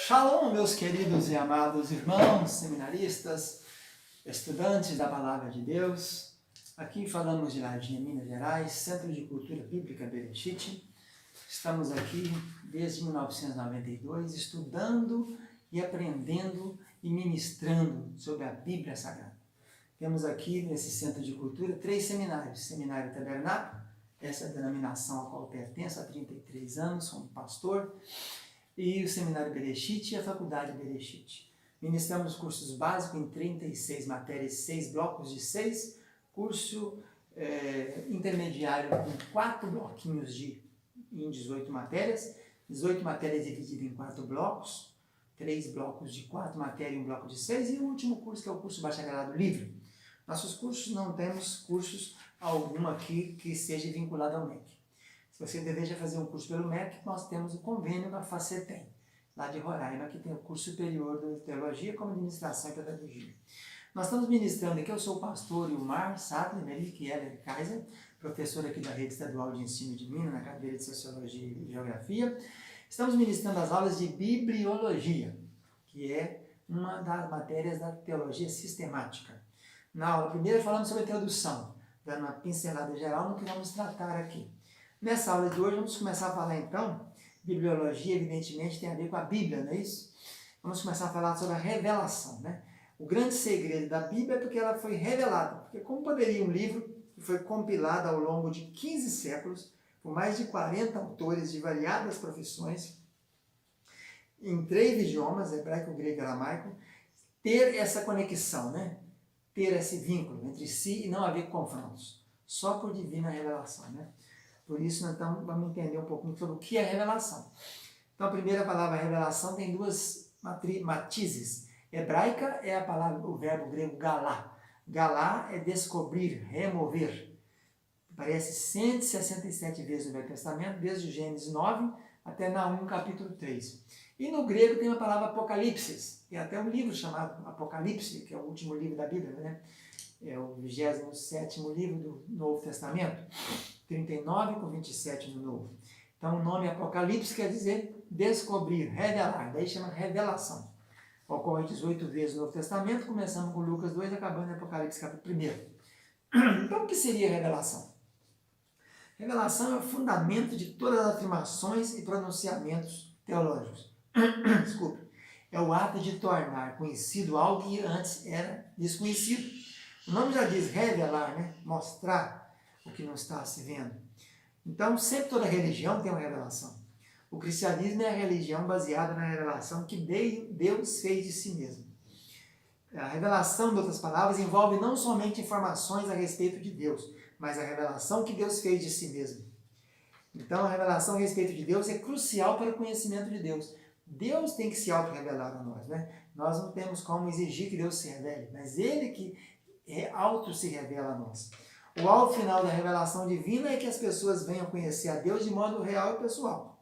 Shalom, meus queridos e amados irmãos, seminaristas, estudantes da Palavra de Deus. Aqui falamos de Lardinha, Minas Gerais, Centro de Cultura Bíblica Bereshit. Estamos aqui desde 1992 estudando e aprendendo e ministrando sobre a Bíblia Sagrada. Temos aqui nesse Centro de Cultura 3 seminários. Seminário Tabernáculo, essa é a denominação a qual pertenço há 33 anos como pastor, e o Seminário Bereshit e a Faculdade Bereshit. Ministramos cursos básicos em 36 matérias, 6 blocos de 6, curso intermediário com 4 bloquinhos em 18 matérias, 18 matérias divididas em 4 blocos, 3 blocos de 4 matérias e 1 bloco de 6, e o último curso que é o curso Bacharelado Livre. Nossos cursos, não temos cursos algum aqui que seja vinculado ao MEC. Se você deseja fazer um curso pelo MEC, nós temos o convênio da FACETEM, lá de Roraima, que tem o curso superior de Teologia como Administração e Pedagogia. Nós estamos ministrando aqui, eu sou o pastor Ilmar Sattler, Melik Heller Kaiser, professor aqui da Rede Estadual de Ensino de Minas, na cadeira de Sociologia e Geografia. Estamos ministrando as aulas de Bibliologia, que é uma das matérias da Teologia Sistemática. Na aula primeira falamos sobre a tradução, dando uma pincelada geral no que vamos tratar aqui. Nessa aula de hoje vamos começar a falar então, bibliologia evidentemente tem a ver com a Bíblia, não é isso? Vamos começar a falar sobre a revelação, né? O grande segredo da Bíblia é porque ela foi revelada, porque como poderia um livro que foi compilado ao longo de 15 séculos, por mais de 40 autores de variadas profissões, em 3 idiomas, hebraico, grego e aramaico, ter essa conexão, né? Ter esse vínculo entre si e não haver confrontos, só por divina revelação, né? Por isso, então, vamos entender um pouquinho sobre o que é revelação. Então, a primeira palavra revelação tem 2 matizes. Hebraica é a palavra, o verbo grego galá. Galá é descobrir, remover. Aparece 167 vezes no Velho Testamento, desde Gênesis 9 até Naum, capítulo 3. E no grego tem a palavra apocalipse. Tem até um livro chamado Apocalipse, que é o último livro da Bíblia, né? É o 27º livro do Novo Testamento. 39 com 27 no Novo. Então o nome Apocalipse quer dizer descobrir, revelar, daí chama revelação. Ocorre 18 vezes no Novo Testamento, começando com Lucas 2, acabando em Apocalipse capítulo 1. Então o que seria revelação? Revelação é o fundamento de todas as afirmações e pronunciamentos teológicos. Desculpe. É o ato de tornar conhecido algo que antes era desconhecido. O nome já diz revelar, né? Mostrar o que não está se vendo. Então, sempre toda religião tem uma revelação. O cristianismo é a religião baseada na revelação que Deus fez de si mesmo. A revelação, de outras palavras, envolve não somente informações a respeito de Deus, mas a revelação que Deus fez de si mesmo. Então, a revelação a respeito de Deus é crucial para o conhecimento de Deus. Deus tem que se auto-revelar a nós, né? Nós não temos como exigir que Deus se revele, mas Ele que auto se revela a nós. O alvo final da revelação divina é que as pessoas venham conhecer a Deus de modo real e pessoal.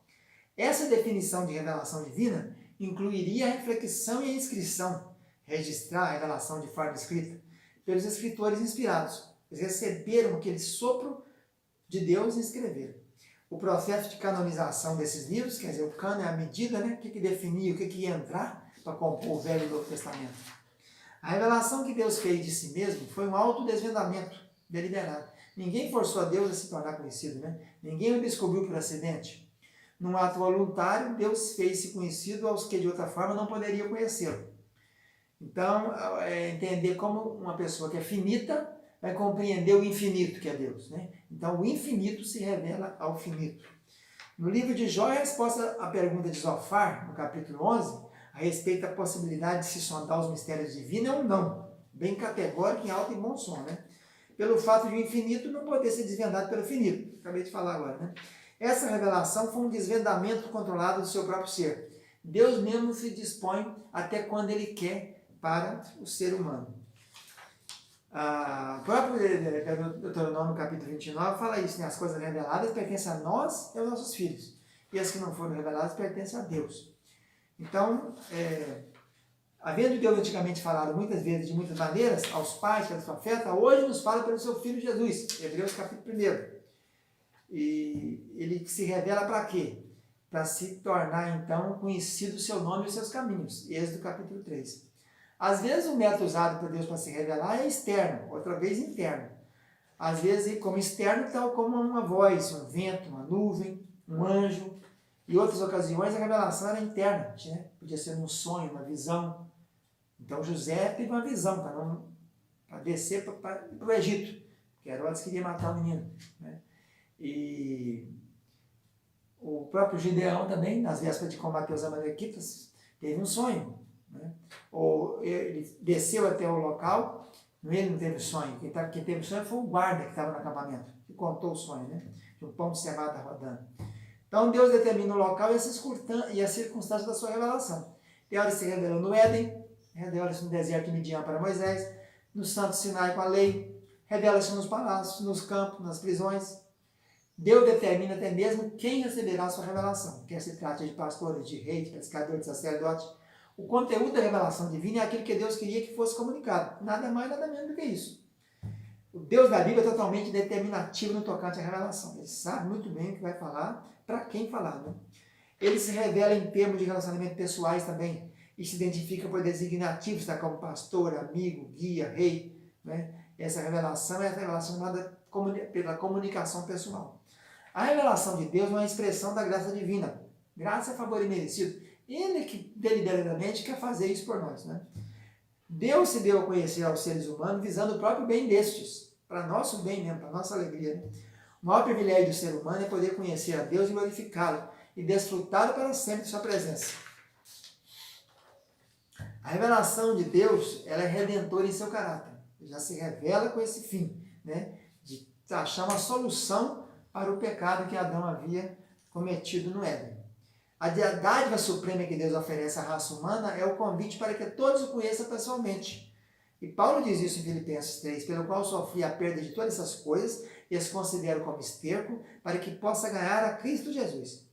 Essa definição de revelação divina incluiria a reflexão e a inscrição, registrar a revelação de forma escrita, pelos escritores inspirados. Eles receberam aquele sopro de Deus e escreveram. O processo de canonização desses livros, quer dizer, o cano é a medida, né? O que definia, o que ia entrar para compor o Velho e o Novo Testamento. A revelação que Deus fez de si mesmo foi um autodesvendamento deliberado. Ninguém forçou a Deus a se tornar conhecido, né? Ninguém o descobriu por acidente. Num ato voluntário, Deus fez-se conhecido aos que de outra forma não poderiam conhecê-lo. Então, entender como uma pessoa que é finita vai compreender o infinito que é Deus, né? Então, o infinito se revela ao finito. No livro de Jó, a resposta à pergunta de Zofar, no capítulo 11, a respeito da possibilidade de se sondar os mistérios divinos, é um não, bem categórico, em alto e bom som, né? Pelo fato de o infinito não poder ser desvendado pelo finito. Acabei de falar agora, né? Essa revelação foi um desvendamento controlado do seu próprio ser. Deus mesmo se dispõe até quando Ele quer para o ser humano. O próprio Deuteronômio, capítulo 29, fala isso, né? As coisas reveladas pertencem a nós e aos nossos filhos. E as que não foram reveladas pertencem a Deus. Então, havendo Deus antigamente falado muitas vezes, de muitas maneiras, aos pais, pelos profetas, hoje nos fala pelo seu Filho Jesus, Hebreus capítulo 1. E ele se revela para quê? para se tornar, então, conhecido o seu nome e os seus caminhos. Êxodo capítulo 3. Às vezes o método usado por Deus para se revelar é externo, outra vez interno. Às vezes como externo, tal como uma voz, um vento, uma nuvem, um anjo. Em outras ocasiões a revelação era interna, né? Podia ser um sonho, uma visão. Então José teve uma visão para descer para o Egito, porque Herodes queria matar o menino, né? E o próprio Gideão também, nas vésperas de combater os amalequitas, teve um sonho, né? Ou ele desceu até o local, ele não teve sonho, quem teve sonho foi o guarda que estava no acampamento, que contou o sonho, né? De um pão de cevada rodando. Então Deus determina o local e as circunstâncias da sua revelação. Tem hora se revelou no Éden, revela-se no deserto de Midian para Moisés, no Santo Sinai com a lei, revela-se nos palácios, nos campos, nas prisões. Deus determina até mesmo quem receberá a sua revelação, quer se trate de pastores, de reis, de pescadores, de sacerdotes. O conteúdo da revelação divina é aquilo que Deus queria que fosse comunicado. Nada mais, nada menos do que isso. O Deus da Bíblia é totalmente determinativo no tocante à revelação. Ele sabe muito bem o que vai falar, para quem falar, né? Ele se revela em termos de relacionamento pessoais também, e se identifica por designativos, tá, como pastor, amigo, guia, rei, né? Essa revelação é relacionada pela comunicação pessoal. A revelação de Deus é uma expressão da graça divina. Graça é favor imerecido. Ele que deliberadamente quer fazer isso por nós, né? Deus se deu a conhecer aos seres humanos visando o próprio bem destes, para nosso bem mesmo, para nossa alegria, né? O maior privilégio do ser humano é poder conhecer a Deus e glorificá-lo e desfrutá-lo para sempre de sua presença. A revelação de Deus, ela é redentora em seu caráter. Já se revela com esse fim, né? De achar uma solução para o pecado que Adão havia cometido no Éden. A dádiva suprema que Deus oferece à raça humana é o convite para que todos o conheçam pessoalmente. E Paulo diz isso em Filipenses 3, pelo qual sofri a perda de todas essas coisas e as considero como esterco, para que possa ganhar a Cristo Jesus.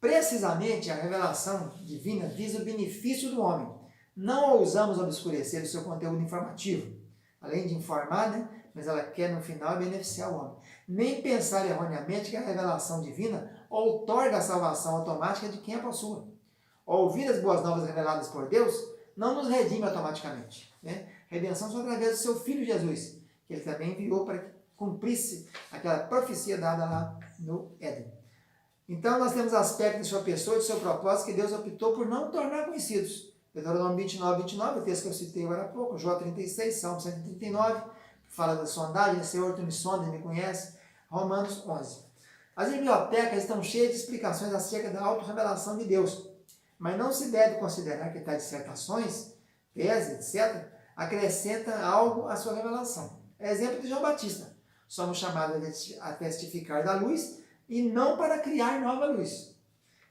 Precisamente a revelação divina visa o benefício do homem. Não ousamos obscurecer o seu conteúdo informativo, além de informar, né? Mas ela quer no final beneficiar o homem. Nem pensar erroneamente que a revelação divina outorga a salvação automática de quem a possua. Ouvir as boas novas reveladas por Deus não nos redime automaticamente, né? Redenção só através do seu Filho Jesus, que ele também enviou para que cumprisse aquela profecia dada lá no Éden. Então nós temos aspectos de sua pessoa e de seu propósito que Deus optou por não tornar conhecidos. Deuteronômio 29, o texto que eu citei agora há pouco, Jó 36, Salmo 139, fala da sondagem, Senhor, tu me sondas e me conhece, Romanos 11. As bibliotecas estão cheias de explicações acerca da autorrevelação de Deus, mas não se deve considerar que tais dissertações, teses, etc., acrescenta algo à sua revelação. É exemplo de João Batista. Somos chamados a testificar da luz e não para criar nova luz.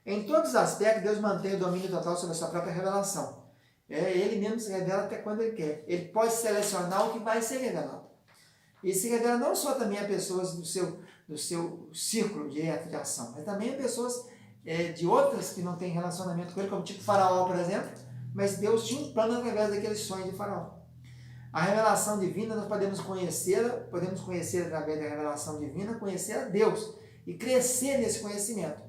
Em todos os aspectos, Deus mantém o domínio total sobre a sua própria revelação. Ele mesmo se revela até quando Ele quer. Ele pode selecionar o que vai ser revelado. E se revela não só também a pessoas do seu círculo direto de ação, mas também a pessoas de outras que não têm relacionamento com Ele, como tipo Faraó, por exemplo, mas Deus tinha um plano através daqueles sonhos de Faraó. A revelação divina, nós podemos conhecer através da revelação divina, conhecer a Deus e crescer nesse conhecimento.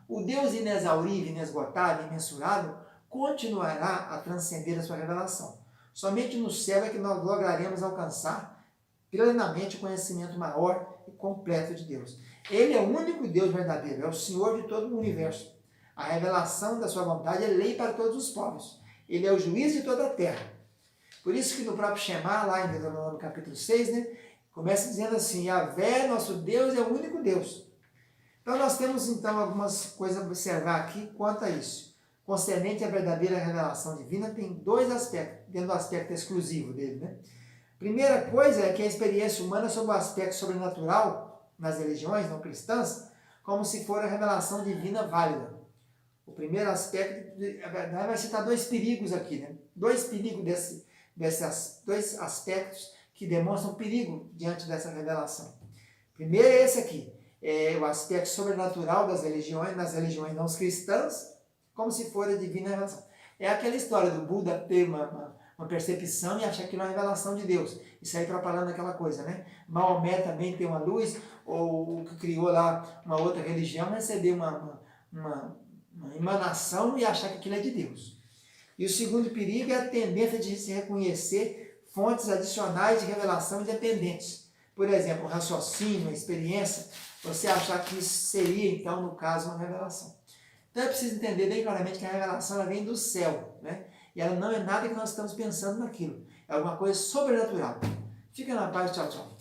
O Deus inexaurível, inesgotável, imensurável, continuará a transcender a sua revelação. Somente no céu é que nós lograremos alcançar plenamente o conhecimento maior e completo de Deus. Ele é o único Deus verdadeiro, é o Senhor de todo o universo. A revelação da sua vontade é lei para todos os povos. Ele é o juiz de toda a terra. Por isso que no próprio Shema, lá em Deuteronômio capítulo 6, né, começa dizendo assim, Yahvé, nosso Deus, é o único Deus. Então nós temos então algumas coisas a observar aqui quanto a isso. Concernente à verdadeira revelação divina, tem dois aspectos, dentro do aspecto exclusivo dele, né? Primeira coisa é que a experiência humana sobre o aspecto sobrenatural nas religiões não cristãs, como se for a revelação divina válida. O primeiro aspecto, a verdade, vai citar dois perigos aqui, né? Dois perigos desses dois aspectos que demonstram perigo diante dessa revelação. Primeiro é esse aqui, é o aspecto sobrenatural das religiões, nas religiões não cristãs, como se for a divina revelação. É aquela história do Buda ter uma percepção e achar que não é uma revelação de Deus. E sair propalando aquela coisa, né? Maomé também tem uma luz, ou o que criou lá uma outra religião recebeu uma emanação e achar que aquilo é de Deus. E o segundo perigo é a tendência de se reconhecer fontes adicionais de revelação independentes. Por exemplo, o raciocínio, a experiência, você achar que isso seria, então, no caso, uma revelação. Então é preciso entender bem claramente que a revelação ela vem do céu, né? E ela não é nada que nós estamos pensando naquilo. É alguma coisa sobrenatural. Fica na paz, tchau, tchau.